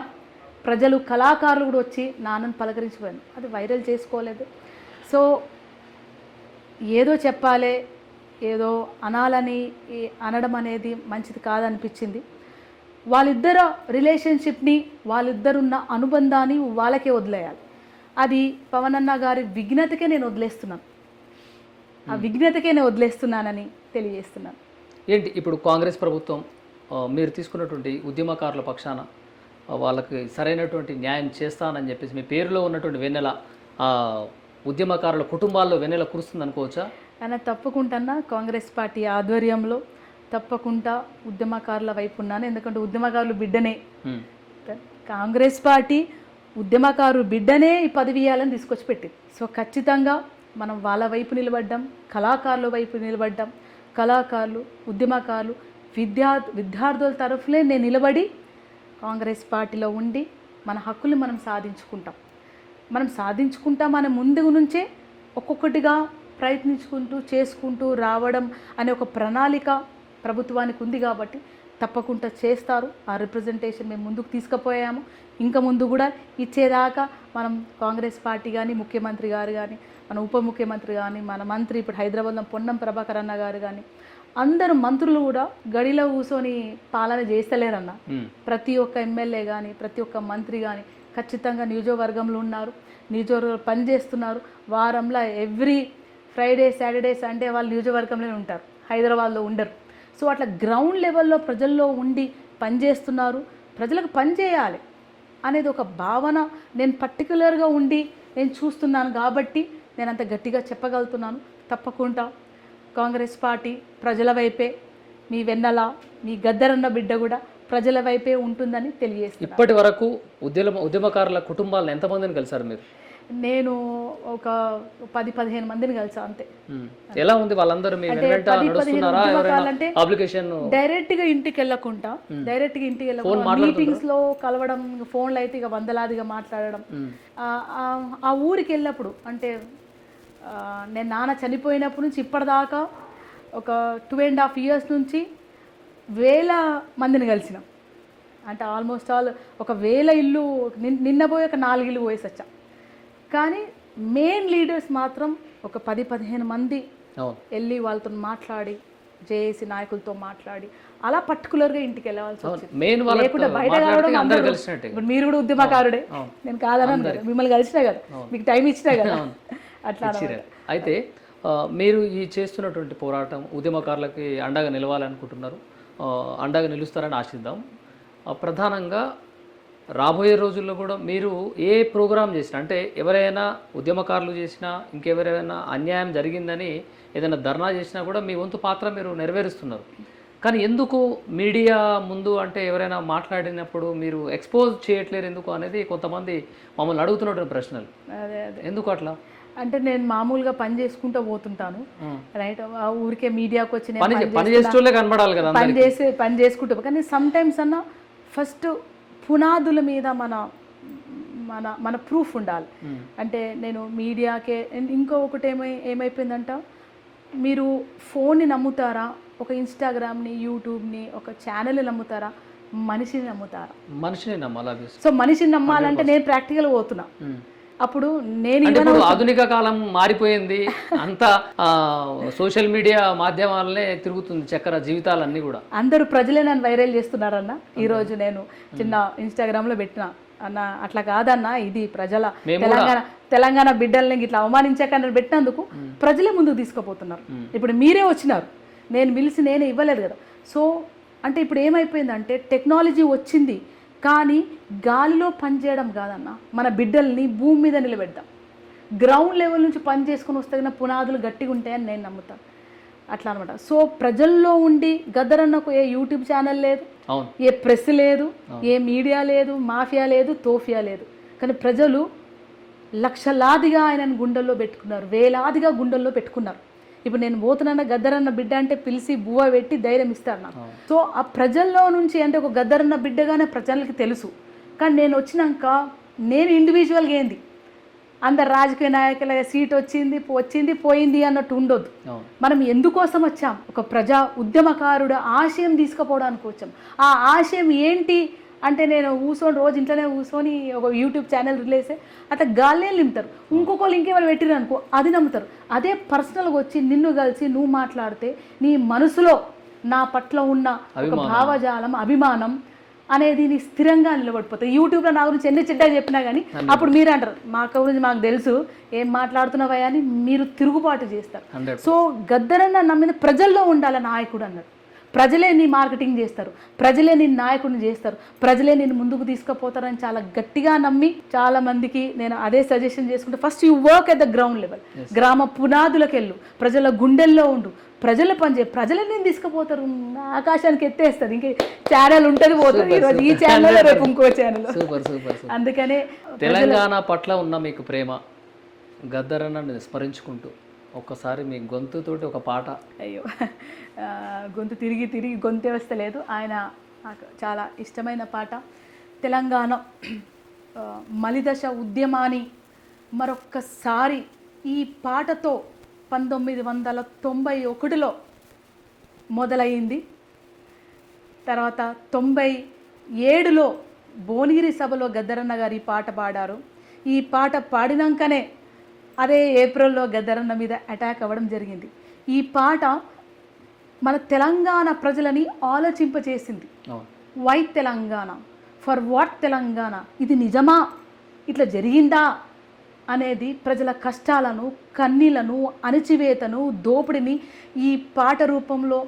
ప్రజలు కళాకారులు కూడా వచ్చి నాన్నను పలకరించిపోయారు, అది వైరల్ చేసుకోలేదు. సో ఏదో చెప్పాలి, ఏదో అనాలని అనడం అనేది మంచిది కాదనిపించింది. వాళ్ళిద్దరు రిలేషన్షిప్ని, వాళ్ళిద్దరున్న అనుబంధాన్ని వాళ్ళకే వదిలేయాలి. అది పవన్ అన్న గారి విఘ్నతకే నేను వదిలేస్తున్నాను, ఆ విఘ్నతకే నేను వదిలేస్తున్నానని తెలియజేస్తున్నాను. ఏంటి ఇప్పుడు కాంగ్రెస్ ప్రభుత్వం మీరు తీసుకున్నటువంటి ఉద్యమకారుల పక్షాన వాళ్ళకి సరైనటువంటి న్యాయం చేస్తానని చెప్పేసి మీ పేరులో ఉన్నటువంటి వెన్నెల ఉద్యమకారుల కుటుంబాల్లో వెన్నెల కురుస్తుంది అనుకోవచ్చా? ఆయన తప్పకుండా కాంగ్రెస్ పార్టీ ఆధ్వర్యంలో తప్పకుండా ఉద్యమకారుల వైపు ఉన్నాను. ఎందుకంటే ఉద్యమకారులు బిడ్డనే, కాంగ్రెస్ పార్టీ ఉద్యమకారు బిడ్డనే ఈ పదవి ఇవ్వాలని తీసుకొచ్చి పెట్టింది. సో ఖచ్చితంగా మనం వాళ్ళ వైపు నిలబడ్డాం, కళాకారుల వైపు నిలబడ్డాం. కళాకారులు, ఉద్యమకారులు, విద్యార్థుల తరఫునే నేను నిలబడి కాంగ్రెస్ పార్టీలో ఉండి మన హక్కులు మనం సాధించుకుంటాం. మన ముందు నుంచే ఒక్కొక్కటిగా ప్రయత్నించుకుంటూ చేసుకుంటూ రావడం అనే ఒక ప్రణాళిక ప్రభుత్వానికి ఉంది కాబట్టి తప్పకుండా చేస్తారు. ఆ రిప్రజెంటేషన్ మేము ముందుకు తీసుకుపోయాము, ఇంకా ముందు కూడా ఇచ్చేదాకా మనం కాంగ్రెస్ పార్టీ కానీ, ముఖ్యమంత్రి గారు కానీ, మన ఉప ముఖ్యమంత్రి కానీ, మన మంత్రి ఇప్పుడు హైదరాబాద్లో పొన్నం ప్రభాకర్ అన్న గారు కానీ, అందరు మంత్రులు కూడా గడిలో కూర్చొని పాలన చేస్తలేరన్న. ప్రతి ఒక్క ఎమ్మెల్యే కానీ, ప్రతి ఒక్క మంత్రి కానీ ఖచ్చితంగా నియోజకవర్గంలో ఉన్నారు, నియోజకవర్గంలో పనిచేస్తున్నారు. వారంలో ఎవ్రీ ఫ్రైడే, సాటర్డే, సండే వాళ్ళు నియోజకవర్గంలోనే ఉంటారు, హైదరాబాద్లో ఉండరు. సో అట్లా గ్రౌండ్ లెవెల్లో ప్రజల్లో ఉండి పనిచేస్తున్నారు. ప్రజలకు పనిచేయాలి అనేది ఒక భావన నేను పర్టికులర్గా ఉండి నేను చూస్తున్నాను కాబట్టి నేను అంత గట్టిగా చెప్పగలుగుతున్నాను. తప్పకుండా కాంగ్రెస్ పార్టీ ప్రజల వైపే, మీ వెన్నెల, మీ గద్దరన్న బిడ్డ కూడా ప్రజల వైపే ఉంటుందని తెలియజేస్తున్నాను. ఇప్పటి వరకు ఉద్యమకారుల కుటుంబాలను ఎంతమందిని కలిసారు మీరు? నేను ఒక 10-15 మందిని కలిసా అంతే. ఎలా ఉంది వాళ్ళందరూ మీ అంటే వెంట 10-15 నడుస్తున్నారా? ఉద్యమకారులంటే అప్లికేషన్ డైరెక్ట్ గా ఇంటికి వెళ్ళకుండా మీటింగ్స్ లో కలవడం, ఫోన్లో అయితే ఇక వందలాదిగా మాట్లాడడం. ఆ ఊరికి వెళ్ళినప్పుడు అంటే నేను నాన్న చనిపోయినప్పటి నుంచి ఇప్పటిదాకా ఒక 2.5 years నుంచి 1000 మందిని కలిసినాం. అంటే ఆల్మోస్ట్ ఆల్ ఒక 1000 ఇల్లు, నిన్న పోయి ఒక 4 ఇల్లు పోయేసి వచ్చాం. కానీ మెయిన్ లీడర్స్ మాత్రం ఒక 10-15 మంది వెళ్ళి వాళ్ళతో మాట్లాడి, జేఏసీ నాయకులతో మాట్లాడి అలా పర్టికులర్గా ఇంటికి వెళ్ళవలసి వచ్చింది. లేకుండా బయట కలవడం అందరూ. ఇప్పుడు మీరు కూడా ఉద్యమకారుడే, నేను కాదన్నాను కదా, మిమ్మల్ని కలిసినా కదా, మీకు టైం ఇచ్చినా కదా, అట్లా. అయితే మీరు ఈ చేస్తున్నటువంటి పోరాటం ఉద్యమకారులకి అండగా నిలవాలనుకుంటున్నారు, అండగా నిలుస్తారని ఆశిద్దాం. ప్రధానంగా రాబోయే రోజుల్లో కూడా మీరు ఏ ప్రోగ్రాం చేసినా, అంటే ఎవరైనా ఉద్యమకారులు చేసినా, ఇంకెవరైనా అన్యాయం జరిగిందని ఏదైనా ధర్నా చేసినా కూడా మీ వంతు పాత్ర మీరు నెరవేరుస్తున్నారు. కానీ ఎందుకు మీడియా ముందు అంటే ఎవరైనా మాట్లాడినప్పుడు మీరు ఎక్స్పోజ్ చేయట్లేరు ఎందుకు అనేది కొంతమంది మమ్మల్ని అడుగుతున్నటువంటి ప్రశ్నలు. అదే ఎందుకు అట్లా? అంటే నేను మామూలుగా పని చేసుకుంటూ పోతుంటాను, రైట్. ఊరికే మీడియాకి వచ్చి పని చేసేటోళ్ళే కనబడాలి కదా, పని చేసుకుంటూ. కానీ సమ్ టైమ్స్ అన్న ఫస్ట్ పునాదుల మీద మన మన మన ప్రూఫ్ ఉండాలి. అంటే నేను మీడియాకే ఇంకొకటి ఏమైపోయిందంట, మీరు ఫోన్ని నమ్ముతారా, ఒక ఇన్స్టాగ్రామ్ని, యూట్యూబ్ని, ఒక ఛానల్ని నమ్ముతారా, మనిషిని నమ్ముతారా? మనిషిని నమ్మాలి. సో మనిషిని నమ్మాలంటే నేను ప్రాక్టికల్ పోతున్నా. అప్పుడు నేను ఆధునిక కాలం మారిపోయింది, అంతా సోషల్ మీడియా మాధ్యమాలనే తిరుగుతుంది చక్కెర జీవితాలన్నీ కూడా. అందరూ ప్రజలే నన్ను వైరల్ చేస్తున్నారన్న. ఈరోజు నేను చిన్న ఇన్స్టాగ్రామ్లో పెట్టిన, అన్న అట్లా కాదన్న, ఇది ప్రజల తెలంగాణ బిడ్డల్ని ఇట్లా అవమానించాకన్నా పెట్టినందుకు ప్రజలే ముందుకు తీసుకుపోతున్నారు. ఇప్పుడు మీరే వచ్చినారు, నేను పిలిచి నేనే ఇవ్వలేదు కదా. సో అంటే ఇప్పుడు ఏమైపోయిందంటే టెక్నాలజీ వచ్చింది, కానీ గాలిలో పనిచేయడం కాదన్న, మన బిడ్డల్ని భూమి మీద నిలబెడతాం. గ్రౌండ్ లెవెల్ నుంచి పని చేసుకుని వస్తే పునాదులు గట్టిగా ఉంటాయని నేను నమ్ముతాను. అట్లా అనమాట. సో ప్రజల్లో ఉండి గద్దరన్నకు ఏ యూట్యూబ్ ఛానల్ లేదు, ఏ ప్రెస్ లేదు, ఏ మీడియా లేదు, మాఫియా లేదు, తోఫియా లేదు. కానీ ప్రజలు లక్షలాదిగా ఆయనను గుండెల్లో పెట్టుకున్నారు, వేలాదిగా గుండెల్లో పెట్టుకున్నారు. ఇప్పుడు నేను పోతున్నా గద్దరన్న బిడ్డ అంటే పిలిచి బువ్వ పెట్టి ధైర్యం ఇస్తారు నాకు. సో ఆ ప్రజల్లో నుంచి అంటే ఒక గద్దరన్న బిడ్డగానే ప్రజలకి తెలుసు. కానీ నేను వచ్చినాక నేను ఇండివిజువల్గా ఏంది, అందరు రాజకీయ నాయకుల సీట్ వచ్చింది పోయింది అన్నట్టు ఉండొద్దు. మనం ఎందుకోసం వచ్చాం, ఒక ప్రజా ఉద్యమకారుడు ఆశయం తీసుకుపోవడానికి వచ్చాం. ఆ ఆశయం ఏంటి అంటే నేను రోజు ఇంట్లోనే కూర్చొని ఒక యూట్యూబ్ ఛానల్ రిలీజ్ అట్లా గాల్లే నింపుతారు, ఇంకొకళ్ళు ఇంకేమైనా పెట్టిరు అనుకో అది నమ్ముతారు. అదే పర్సనల్గా వచ్చి నిన్ను కలిసి నువ్వు మాట్లాడితే నీ మనసులో నా పట్ల ఉన్న ఒక భావజాలం, అభిమానం అనేది నీ స్థిరంగా నిలబడిపోతాయి. యూట్యూబ్లో నా గురించి ఎన్ని చెడ్డా చెప్పినా కానీ అప్పుడు మీరు అంటారు మా గురించి మాకు తెలుసు, ఏం మాట్లాడుతున్నావా అని మీరు తిరుగుబాటు చేస్తారు. సో గద్దరన్న నమ్మిన ప్రజల్లో ఉండాలి నాయకుడు అన్నాడు. ప్రజలే నీ మార్కెటింగ్ చేస్తారు, ప్రజలే నీ నాయకుడిని చేస్తారు, ప్రజలే నేను ముందుకు తీసుకుపోతారని చాలా గట్టిగా నమ్మి చాలా మందికి నేను అదే సజెషన్ చేసుకుంటే, first you work at the ground level. గ్రామ పునాదులకు వెళ్ళు, ప్రజల గుండెల్లో ఉండు, ప్రజల పనిచేయ, ప్రజలే నేను తీసుకుపోతారు, ఆకాశానికి ఎత్తేస్తారు. ఇంక ఛానల్ ఉంటుంది పోతుంది, ఈరోజు ఈ ఛానల్ రేపు ఇంకో ఛానల్. అందుకనే తెలంగాణ పట్ల ఉన్న మీకు ప్రేమ గద్దరన్నని స్మరించుకుంటూ ఒక్కసారి మీ గొంతుతోటి ఒక పాట. అయ్యో గొంతు తిరిగి గొంతే వస్తలేదు. ఆయన నాకు చాలా ఇష్టమైన పాట. తెలంగాణ మలిదశ ఉద్యమాన్ని మరొక్కసారి ఈ పాటతో 1991లో మొదలైంది. తర్వాత 97లో భువనగిరి సభలో గద్దరన్న గారు ఈ పాట పాడారు. ఈ పాట పాడినాకనే అదే ఏప్రిల్లో గద్దరన్న మీద అటాక్ అవ్వడం జరిగింది. ఈ పాట మన తెలంగాణ ప్రజలని ఆలోచింపచేసింది. Why Telangana, for what Telangana, ఇది నిజమా, ఇట్లా జరిగిందా అనేది ప్రజల కష్టాలను, కన్నీళ్లను, అణచివేతను, దోపిడిని ఈ పాట రూపంలో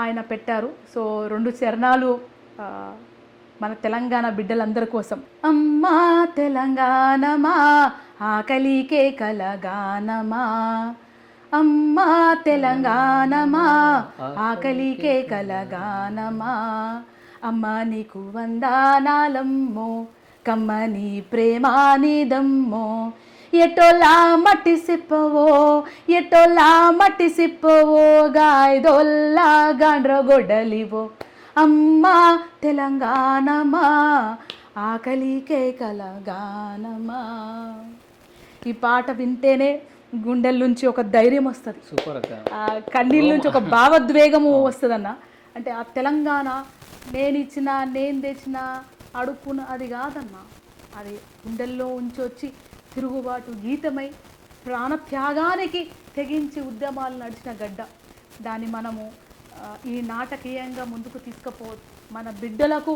ఆయన పెట్టారు. సో 2 చరణాలు మన తెలంగాణ బిడ్డలందరి కోసం. అమ్మా తెలంగాణమా ఆకలికే కలగానమా, అమ్మా తెలంగాణమా ఆకలికే కలగానమా అమ్మా నీకు వందనాలమ్మో కమ్మని ప్రేమానిదమ్మో ఎటోలా మట్టి సిప్పవో ఎటోలా మట్టి సిప్పవో గాయదొల్లా గాండ్ర గొడ్డలివో అమ్మా తెలంగాణమా ఆకలికే కలగానమా. ఈ పాట వింటేనే గుండెల నుంచి ఒక ధైర్యం వస్తుంది, సూపర్ అక్క. కన్నీళ్ళ నుంచి ఒక భావోద్వేగము వస్తుందన్న. అంటే ఆ తెలంగాణ నేను ఇచ్చిన నేను తెచ్చిన అడుక్కున్న అది కాదన్న, అది గుండెల్లో ఉంచి వచ్చి తిరుగుబాటు గీతమై ప్రాణత్యాగానికి తెగించి ఉద్యమాలు నడిచిన గడ్డ. దాన్ని మనము ఈ నాటకీయంగా ముందుకు తీసుకుపోవచ్చు. మన బిడ్డలకు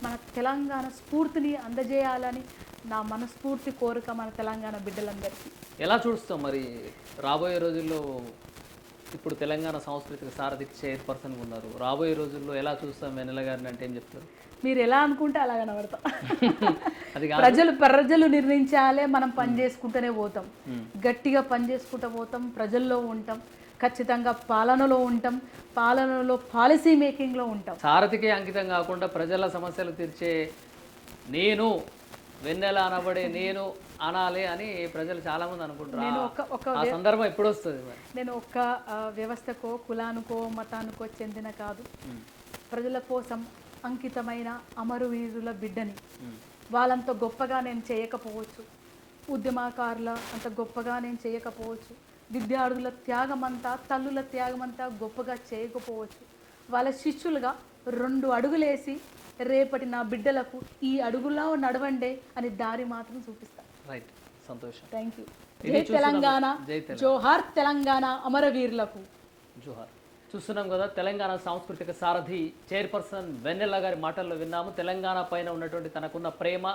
మన తెలంగాణ స్ఫూర్తిని అందజేయాలని నా మనస్ఫూర్తి కోరిక మన తెలంగాణ బిడ్డలందరికీ. ఎలా చూస్తాం మరి రాబోయే రోజుల్లో? ఇప్పుడు తెలంగాణ సాంస్కృతిక సారథికి చైర్పర్సన్గా ఉన్నారు. రాబోయే రోజుల్లో ఎలా చూస్తాం వెన్నెల గారిని అంటే ఏం చెప్తారు? మీరు ఎలా అనుకుంటే అలా కనబడతాం. అది ప్రజలు నిర్ణయించాలే, మనం పని చేసుకుంటూనే పోతాం, గట్టిగా పని చేసుకుంటూ పోతాం, ప్రజల్లో ఉంటాం, ఖచ్చితంగా పాలనలో ఉంటాం, పాలనలో పాలసీ మేకింగ్లో ఉంటాం. సారథికి అంకితం కాకుండా ప్రజల సమస్యలు తీర్చే నేను వెన్నెల అనబడే నేను అనాలి అని ప్రజలు చాలా మంది అనుకుంటారు. ఆ సందర్భం ఎప్పుడు వస్తుంది మరి? నేను ఒక్క వ్యవస్థకో కులానికో మతానికో చెందిన కాదు, ప్రజల కోసం అంకితమైన అమరవీరుల బిడ్డని. వాళ్ళంత గొప్పగా నేను చేయకపోవచ్చు, ఉద్యమకారుల అంత గొప్పగా నేను చేయకపోవచ్చు, విద్యార్థుల త్యాగమంతా తల్లుల త్యాగమంతా గొప్పగా చేయకపోవచ్చు. వాళ్ళ శిష్యులుగా 2 అడుగులేసి రేపటి నా బిడ్డలకు ఈ అడుగులో నడవండే అని దారి మాత్రం చూపిస్తాను. రైట్, సంతోషం. Thank you. జై తెలంగాణ, జోహార్ తెలంగాణ అమరవీరులకు జోహార్. చూస్తున్నాం కదా, తెలంగాణ సాంస్కృతిక సారథి చైర్పర్సన్ వెన్నెల గారి మాటల్లో విన్నాము. తెలంగాణ పైన ఉన్నటువంటి తనకున్న ప్రేమ,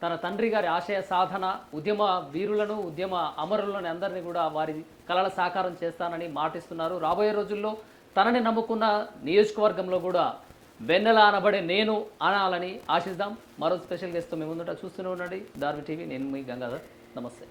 తన తండ్రి గారి ఆశయ సాధన, ఉద్యమ వీరులను ఉద్యమ అమరులను అందరినీ కూడా వారి కళల సాకారం చేస్తానని మాటిస్తున్నారు. రాబోయే రోజుల్లో తనని నమ్ముకున్న నియోజకవర్గంలో కూడా వెన్నెల అనబడే నేను అనాలని ఆశిద్దాం. మరో స్పెషల్ గెస్ట్తో మేము ముందుట చూస్తూనే ఉండండి ధార్మి టీవీ. నేను మీ గంగాధర్. నమస్తే.